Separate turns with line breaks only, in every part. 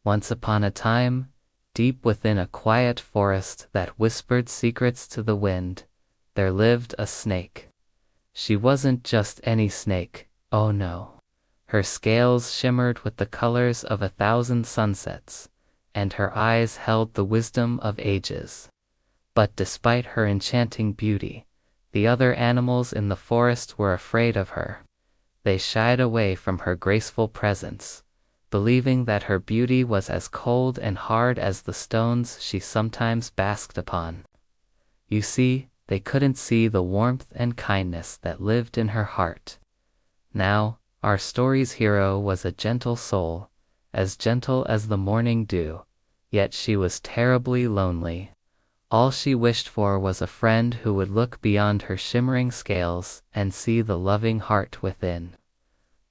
Once upon a time, deep within a quiet forest that whispered secrets to the wind, there lived a snake. She wasn't just any snake, oh no. Her scales shimmered with the colors of 1,000 sunsets, and her eyes held the wisdom of ages. But despite her enchanting beauty, the other animals in the forest were afraid of her. They shied away from her graceful presence, believing that her beauty was as cold and hard as the stones she sometimes basked upon. You see, they couldn't see the warmth and kindness that lived in her heart. Now, our story's hero was a gentle soul, as gentle as the morning dew, yet she was terribly lonely. All she wished for was a friend who would look beyond her shimmering scales and see the loving heart within.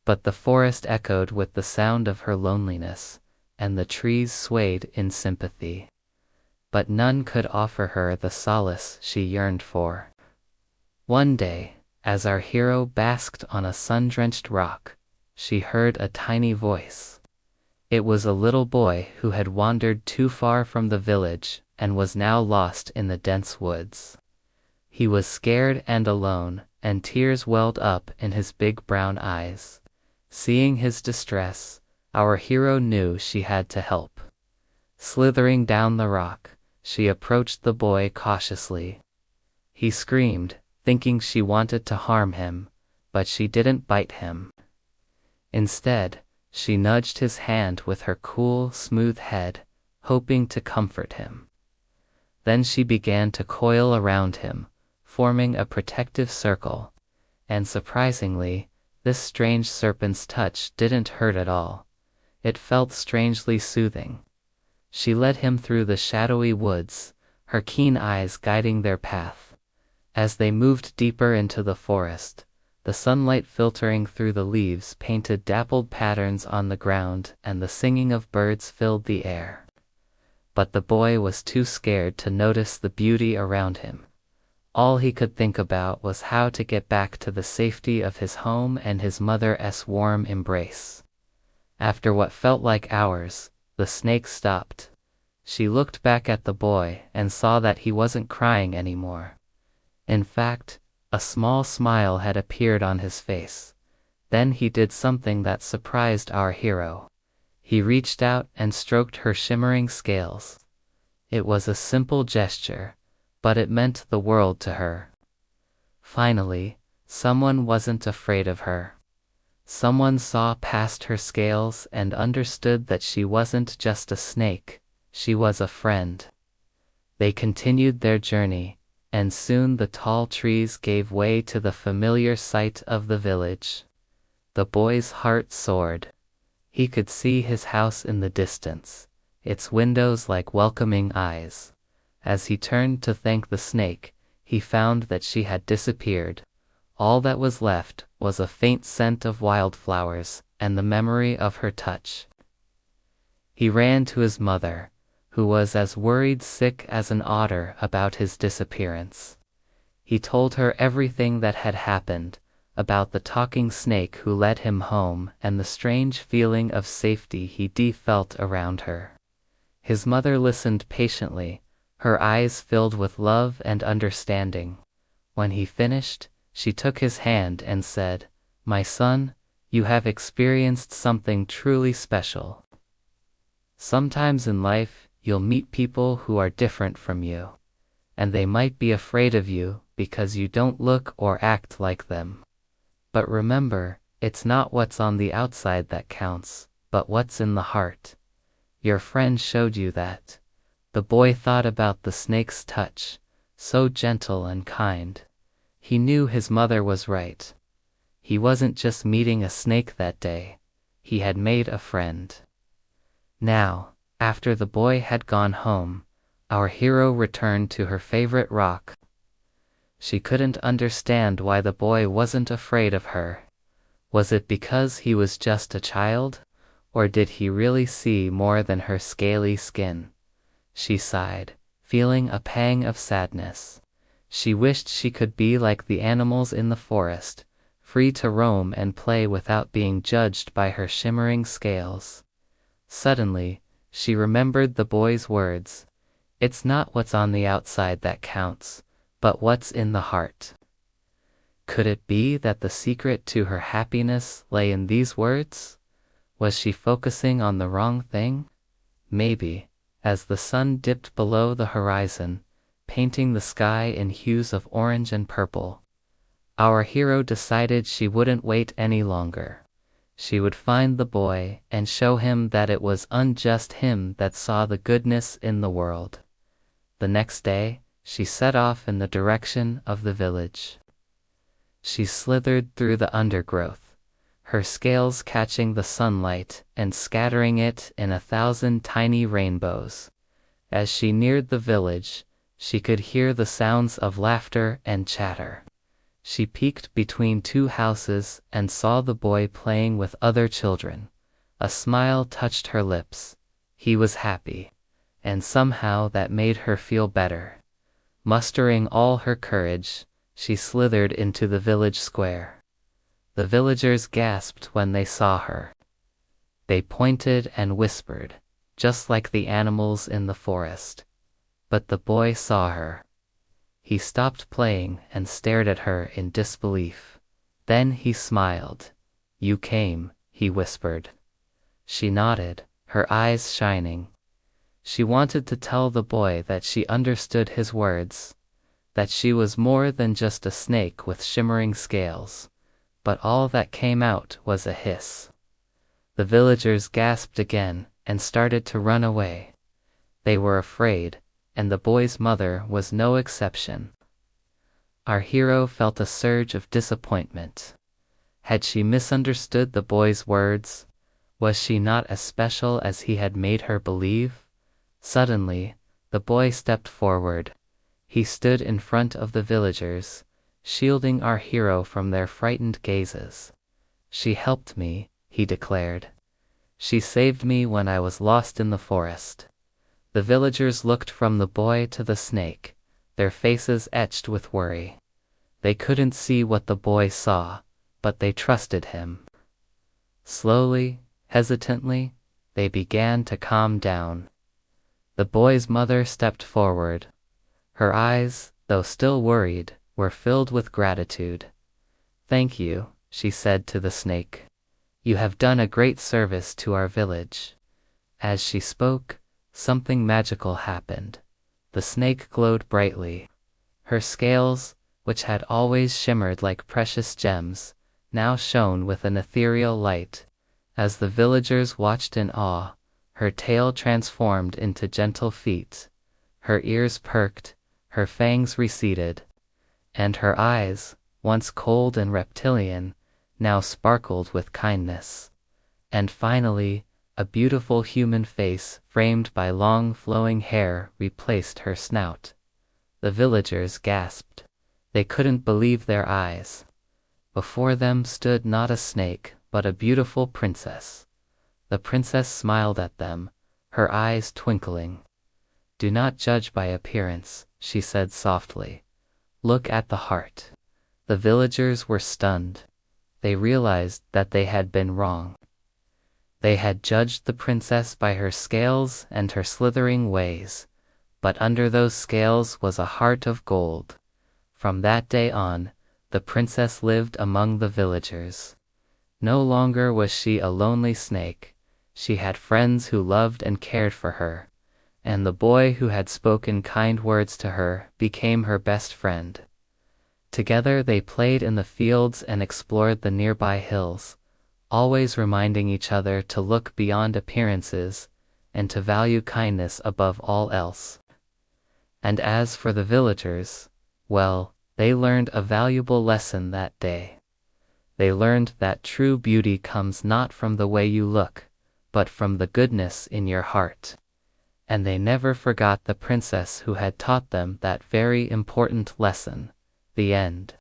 But the forest echoed with the sound of her loneliness, and the trees swayed in sympathy. But none could offer her the solace she yearned for. One day, as our hero basked on a sun-drenched rock, she heard a tiny voice. It was a little boy who had wandered too far from the village and was now lost in the dense woods. He was scared and alone, and tears welled up in his big brown eyes. Seeing his distress, our hero knew she had to help. Slithering down the rock, she approached the boy cautiously. He screamed, thinking she wanted to harm him, but she didn't bite him. Instead, she nudged his hand with her cool, smooth head, hoping to comfort him. Then she began to coil around him, forming a protective circle, and surprisingly, this strange serpent's touch didn't hurt at all. It felt strangely soothing. She led him through the shadowy woods, her keen eyes guiding their path. As they moved deeper into the forest, the sunlight filtering through the leaves painted dappled patterns on the ground, and the singing of birds filled the air. But the boy was too scared to notice the beauty around him. All he could think about was how to get back to the safety of his home and his mother's warm embrace. After what felt like hours, the snake stopped. She looked back at the boy and saw that he wasn't crying anymore. In fact, a small smile had appeared on his face. Then he did something that surprised our hero. He reached out and stroked her shimmering scales. It was a simple gesture, but it meant the world to her. Finally, someone wasn't afraid of her. Someone saw past her scales and understood that she wasn't just a snake, she was a friend. They continued their journey, and soon the tall trees gave way to the familiar sight of the village. The boy's heart soared. He could see his house in the distance, its windows like welcoming eyes. As he turned to thank the snake, he found that she had disappeared. All that was left was a faint scent of wildflowers and the memory of her touch. He ran to his mother, who was as worried sick as an otter about his disappearance. He told her everything that had happened, about the talking snake who led him home and the strange feeling of safety he felt around her. His mother listened patiently, her eyes filled with love and understanding. When he finished, she took his hand and said, "My son, you have experienced something truly special. Sometimes in life, you'll meet people who are different from you, and they might be afraid of you because you don't look or act like them. But remember, it's not what's on the outside that counts, but what's in the heart. Your friend showed you that." The boy thought about the snake's touch, so gentle and kind. He knew his mother was right. He wasn't just meeting a snake that day, he had made a friend. Now, after the boy had gone home, our hero returned to her favorite rock. She couldn't understand why the boy wasn't afraid of her. Was it because he was just a child, or did he really see more than her scaly skin? She sighed, feeling a pang of sadness. She wished she could be like the animals in the forest, free to roam and play without being judged by her shimmering scales. Suddenly, She remembered the boy's words. It's not what's on the outside that counts, but what's in the heart. Could it be that the secret to her happiness lay in these words? Was she focusing on the wrong thing? Maybe. As the sun dipped below the horizon, painting the sky in hues of orange and purple, our hero decided she wouldn't wait any longer. She would find the boy and show him that it was unjust him that saw the goodness in the world. The next day, she set off in the direction of the village. She slithered through the undergrowth, her scales catching the sunlight and scattering it in 1,000 tiny rainbows. As she neared the village, she could hear the sounds of laughter and chatter. She peeked between 2 houses and saw the boy playing with other children. A smile touched her lips. He was happy, and somehow that made her feel better. Mustering all her courage, she slithered into the village square. The villagers gasped when they saw her. They pointed and whispered, just like the animals in the forest. But the boy saw her. He stopped playing and stared at her in disbelief. Then he smiled. "You came," he whispered. She nodded, her eyes shining. She wanted to tell the boy that she understood his words, that she was more than just a snake with shimmering scales, but all that came out was a hiss. The villagers gasped again and started to run away. They were afraid, and the boy's mother was no exception. Our hero felt a surge of disappointment. Had she misunderstood the boy's words? Was she not as special as he had made her believe? Suddenly, the boy stepped forward. He stood in front of the villagers, shielding our hero from their frightened gazes. "She helped me," he declared. "She saved me when I was lost in the forest." The villagers looked from the boy to the snake, their faces etched with worry. They couldn't see what the boy saw, but they trusted him. Slowly, hesitantly, they began to calm down. The boy's mother stepped forward. Her eyes, though still worried, were filled with gratitude. "Thank you," she said to the snake. "You have done a great service to our village." As she spoke, something magical happened. The snake glowed brightly. Her scales, which had always shimmered like precious gems, now shone with an ethereal light. As the villagers watched in awe, her tail transformed into gentle feet. Her ears perked, her fangs receded, and her eyes, once cold and reptilian, now sparkled with kindness. And finally, a beautiful human face framed by long flowing hair replaced her snout. The villagers gasped. They couldn't believe their eyes. Before them stood not a snake, but a beautiful princess. The princess smiled at them, her eyes twinkling. "Do not judge by appearance," she said softly. "Look at the heart." The villagers were stunned. They realized that they had been wrong. They had judged the princess by her scales and her slithering ways, but under those scales was a heart of gold. From that day on, the princess lived among the villagers. No longer was she a lonely snake. She had friends who loved and cared for her, and the boy who had spoken kind words to her became her best friend. Together they played in the fields and explored the nearby hills, always reminding each other to look beyond appearances and to value kindness above all else. And as for the villagers, well, they learned a valuable lesson that day. They learned that true beauty comes not from the way you look, but from the goodness in your heart. And they never forgot the princess who had taught them that very important lesson. The end.